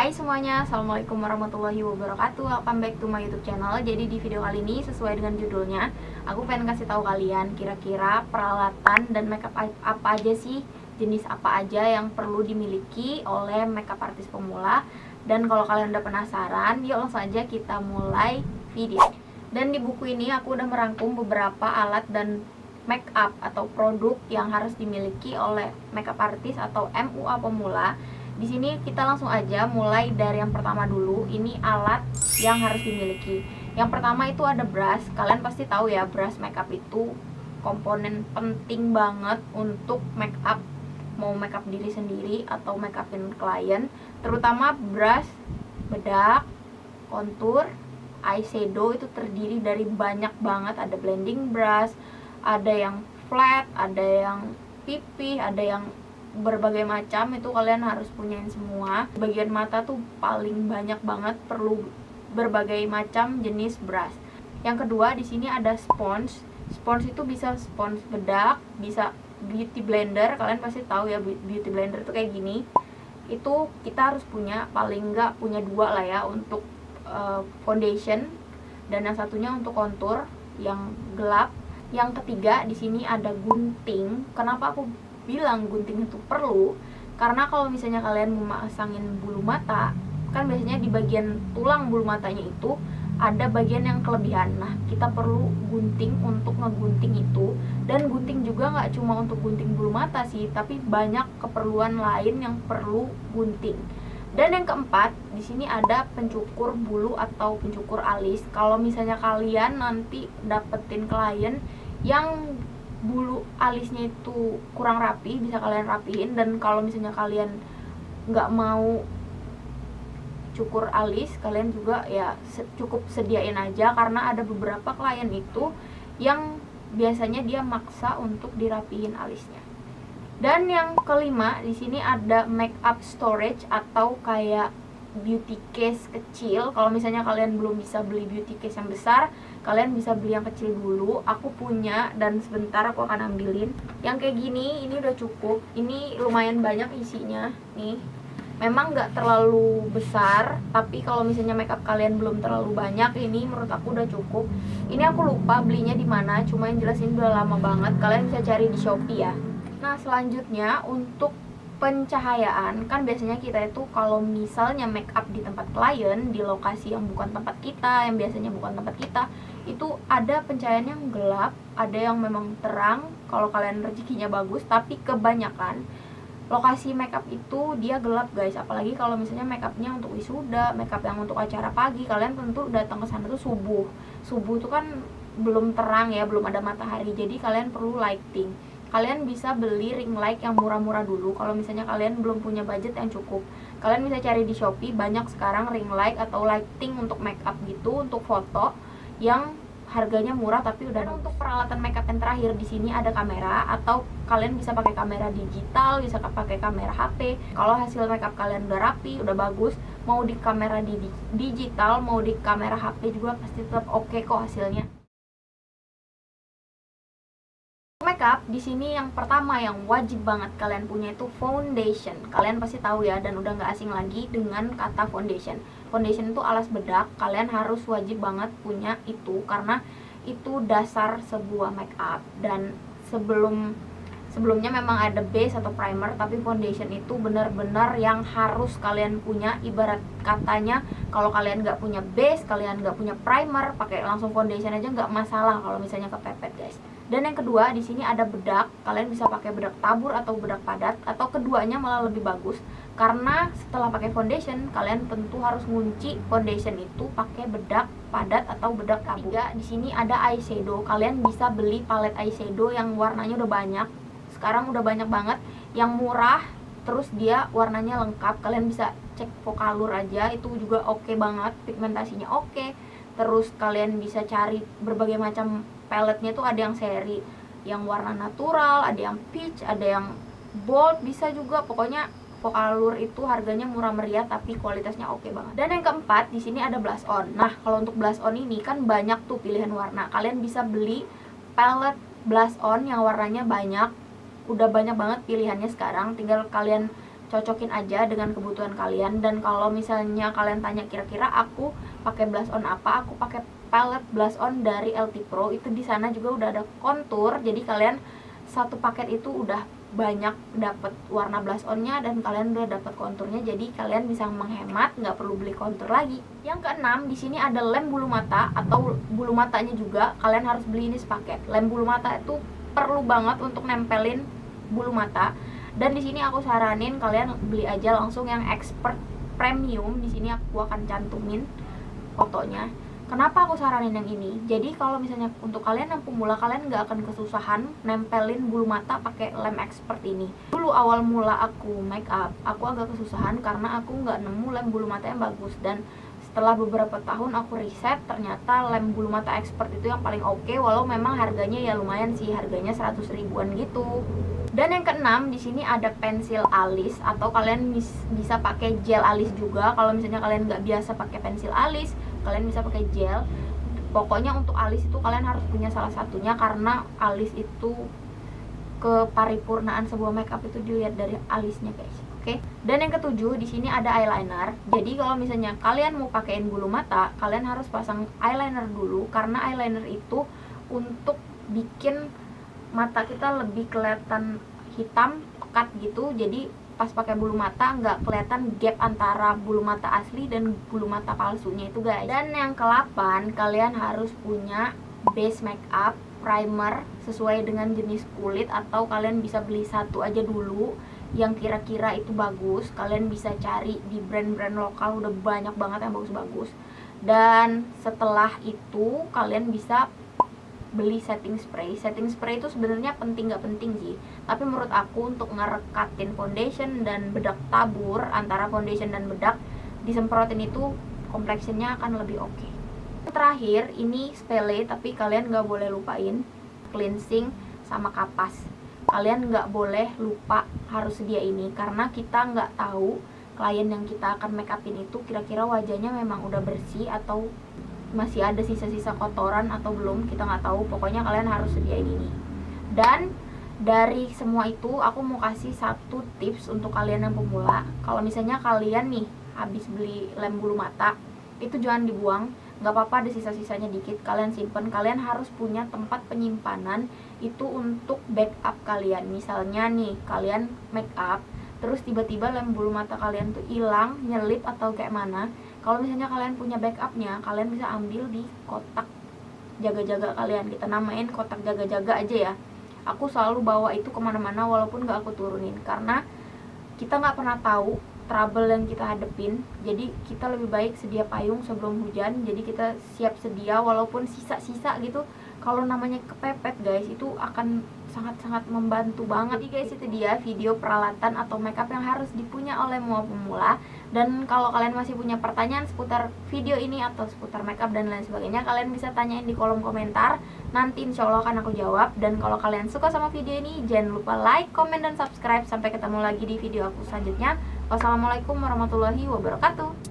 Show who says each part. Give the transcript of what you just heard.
Speaker 1: Hai semuanya, Assalamualaikum warahmatullahi wabarakatuh. Welcome back to my YouTube channel. Jadi di video kali ini sesuai dengan judulnya, aku pengen kasih tahu kalian kira-kira peralatan dan makeup apa aja sih, jenis apa aja yang perlu dimiliki oleh makeup artis pemula. Dan kalau kalian udah penasaran, yuk langsung aja kita mulai video. Dan di buku ini aku udah merangkum beberapa alat dan makeup atau produk yang harus dimiliki oleh makeup artis atau MUA pemula. Di sini kita langsung aja mulai dari yang pertama dulu. Ini alat yang harus dimiliki. Yang pertama itu ada brush. Kalian pasti tahu ya, brush makeup itu komponen penting banget untuk makeup, mau makeup diri sendiri atau makeupin klien. Terutama brush, bedak, kontur, eyeshadow itu terdiri dari banyak banget. Ada blending brush, ada yang flat, ada yang pipih, ada yang berbagai macam. Itu kalian harus punyain semua. Bagian mata tuh paling banyak banget, perlu berbagai macam jenis brush. Yang kedua di sini ada sponge. Sponge itu bisa sponge bedak, bisa beauty blender. Kalian pasti tahu ya beauty blender itu kayak gini. Itu kita harus punya, paling enggak punya dua lah ya, untuk foundation, dan yang satunya untuk kontur yang gelap. Yang ketiga di sini ada gunting. Kenapa aku bilang gunting itu perlu? Karena kalau misalnya kalian mau masangin bulu mata, kan biasanya di bagian tulang bulu matanya itu ada bagian yang kelebihan. Nah, kita perlu gunting untuk ngegunting itu. Dan gunting juga nggak cuma untuk gunting bulu mata sih, tapi banyak keperluan lain yang perlu gunting. Dan yang keempat, di sini ada pencukur bulu atau pencukur alis. Kalau misalnya kalian nanti dapetin klien yang bulu alisnya itu kurang rapi, bisa kalian rapihin. Dan kalau misalnya kalian nggak mau cukur alis, kalian juga ya cukup sediain aja, karena ada beberapa klien itu yang biasanya dia maksa untuk dirapihin alisnya. Dan yang kelima di sini ada makeup storage atau kayak beauty case kecil. Kalau misalnya kalian belum bisa beli beauty case yang besar, kalian bisa beli yang kecil dulu. Aku punya dan sebentar aku akan ambilin. Yang kayak gini, ini udah cukup. Ini lumayan banyak isinya nih. Memang nggak terlalu besar, tapi kalau misalnya makeup kalian belum terlalu banyak, ini menurut aku udah cukup. Ini aku lupa belinya di mana, cuma yang jelas ini udah lama banget. Kalian bisa cari di Shopee ya. Nah, selanjutnya untuk pencahayaan, kan biasanya kita itu kalau misalnya make up di tempat klien, di lokasi yang bukan tempat kita, yang biasanya bukan tempat kita, itu ada pencahayaan yang gelap, ada yang memang terang kalau kalian rezekinya bagus. Tapi kebanyakan lokasi make up itu dia gelap guys. Apalagi kalau misalnya make upnya untuk wisuda, make up yang untuk acara pagi, kalian tentu datang ke sana tuh subuh. Subuh itu kan belum terang ya, belum ada matahari, jadi kalian perlu lighting. Kalian bisa beli ring light yang murah-murah dulu. Kalau misalnya kalian belum punya budget yang cukup, kalian bisa cari di Shopee. Banyak sekarang ring light atau lighting untuk makeup gitu, untuk foto, yang harganya murah tapi udah. Dan untuk peralatan makeup yang terakhir di sini ada kamera, atau kalian bisa pakai kamera digital, bisa pakai kamera HP. Kalau hasil makeup kalian udah rapi, udah bagus, mau di kamera digital, mau di kamera HP juga pasti tetap oke kok hasilnya. Makeup di sini yang pertama yang wajib banget kalian punya itu foundation. Kalian pasti tahu ya, dan udah nggak asing lagi dengan kata foundation. Foundation itu alas bedak. Kalian harus wajib banget punya itu, karena itu dasar sebuah makeup. Dan sebelumnya memang ada base atau primer, tapi foundation itu benar-benar yang harus kalian punya. Ibarat katanya, kalau kalian nggak punya base, kalian nggak punya primer, pakai langsung foundation aja nggak masalah kalau misalnya kepepet guys. Dan yang kedua di sini ada bedak. Kalian bisa pakai bedak tabur atau bedak padat, atau keduanya malah lebih bagus, karena setelah pakai foundation kalian tentu harus ngunci foundation itu pakai bedak padat atau bedak tabur. Di sini ada eyeshadow. Kalian bisa beli palet eyeshadow yang warnanya udah banyak. Sekarang udah banyak banget yang murah, terus dia warnanya lengkap. Kalian bisa cek Vocalour aja, itu juga oke banget, pigmentasinya oke. Terus kalian bisa cari berbagai macam paletnya tuh, ada yang seri yang warna natural, ada yang peach, ada yang bold, bisa juga. Pokoknya Vocalour itu harganya murah meriah tapi kualitasnya oke banget. Dan yang keempat di sini ada blush on. Nah, kalau untuk blush on ini kan banyak tuh pilihan warna. Kalian bisa beli palette blush on yang warnanya banyak. Udah banyak banget pilihannya sekarang, tinggal kalian cocokin aja dengan kebutuhan kalian. Dan kalau misalnya kalian tanya kira-kira aku pakai blush on apa, aku pakai palette blush on dari LT Pro. Itu di sana juga udah ada kontur, jadi kalian satu paket itu udah banyak dapat warna blush onnya dan kalian udah dapat konturnya, jadi kalian bisa menghemat, nggak perlu beli kontur lagi. Yang keenam, di sini ada lem bulu mata atau bulu matanya juga kalian harus beli ini sepaket. Lem bulu mata itu perlu banget untuk nempelin bulu mata, dan di sini aku saranin kalian beli aja langsung yang expert premium. Di sini aku akan cantumin fotonya. Kenapa aku saranin yang ini? Jadi kalau misalnya untuk kalian yang pemula, kalian nggak akan kesusahan nempelin bulu mata pakai lem expert ini. Dulu awal mula aku make up, aku agak kesusahan karena aku nggak nemu lem bulu mata yang bagus. Dan setelah beberapa tahun aku riset, ternyata lem bulu mata expert itu yang paling oke, walau memang harganya ya lumayan sih, harganya 100 ribuan gitu. Dan yang keenam, di sini ada pensil alis atau kalian bisa pakai gel alis juga. Kalau misalnya kalian nggak biasa pakai pensil alis, kalian bisa pakai gel. Pokoknya untuk alis itu kalian harus punya salah satunya, karena alis itu keparipurnaan sebuah makeup itu dilihat dari alisnya guys. Oke. Dan yang ketujuh, di sini ada eyeliner. Jadi kalau misalnya kalian mau pakein bulu mata, kalian harus pasang eyeliner dulu, karena eyeliner itu untuk bikin mata kita lebih kelihatan hitam pekat gitu. Jadi pas pakai bulu mata nggak kelihatan gap antara bulu mata asli dan bulu mata palsunya itu guys. Dan yang ke-8, kalian harus punya base makeup primer sesuai dengan jenis kulit, atau kalian bisa beli satu aja dulu yang kira-kira itu bagus. Kalian bisa cari di brand-brand lokal, udah banyak banget yang bagus-bagus. Dan setelah itu kalian bisa beli setting spray. Setting spray itu sebenarnya penting nggak penting sih, tapi menurut aku untuk ngerekatin foundation dan bedak tabur, antara foundation dan bedak disemprotin itu complexionnya akan lebih oke. Terakhir, ini sepele tapi kalian nggak boleh lupain cleansing sama kapas. Kalian nggak boleh lupa harus sedia ini, karena kita nggak tahu klien yang kita akan make upin itu kira-kira wajahnya memang udah bersih atau masih ada sisa-sisa kotoran atau belum, kita nggak tahu. Pokoknya kalian harus sediain ini. Dan dari semua itu aku mau kasih satu tips untuk kalian yang pemula. Kalau misalnya kalian nih habis beli lem bulu mata, itu jangan dibuang, nggak apa-apa ada sisa-sisanya dikit, kalian simpen. Kalian harus punya tempat penyimpanan itu untuk backup kalian. Misalnya nih kalian make up terus tiba-tiba lem bulu mata kalian tuh hilang, nyelip atau kayak mana, kalau misalnya kalian punya backupnya, kalian bisa ambil di kotak jaga-jaga kalian. Kita namain kotak jaga-jaga aja ya. Aku selalu bawa itu kemana-mana walaupun gak aku turunin, karena kita nggak pernah tahu trouble yang kita hadepin. Jadi kita lebih baik sedia payung sebelum hujan. Jadi kita siap sedia walaupun sisa-sisa gitu. Kalau namanya kepepet guys, itu akan sangat-sangat membantu banget. Jadi guys, itu dia video peralatan atau makeup yang harus dipunya oleh semua pemula. Dan kalau kalian masih punya pertanyaan seputar video ini atau seputar makeup dan lain sebagainya, kalian bisa tanyain di kolom komentar. Nanti insya Allah akan aku jawab. Dan kalau kalian suka sama video ini, jangan lupa like, comment, dan subscribe. Sampai ketemu lagi di video aku selanjutnya. Wassalamualaikum warahmatullahi wabarakatuh.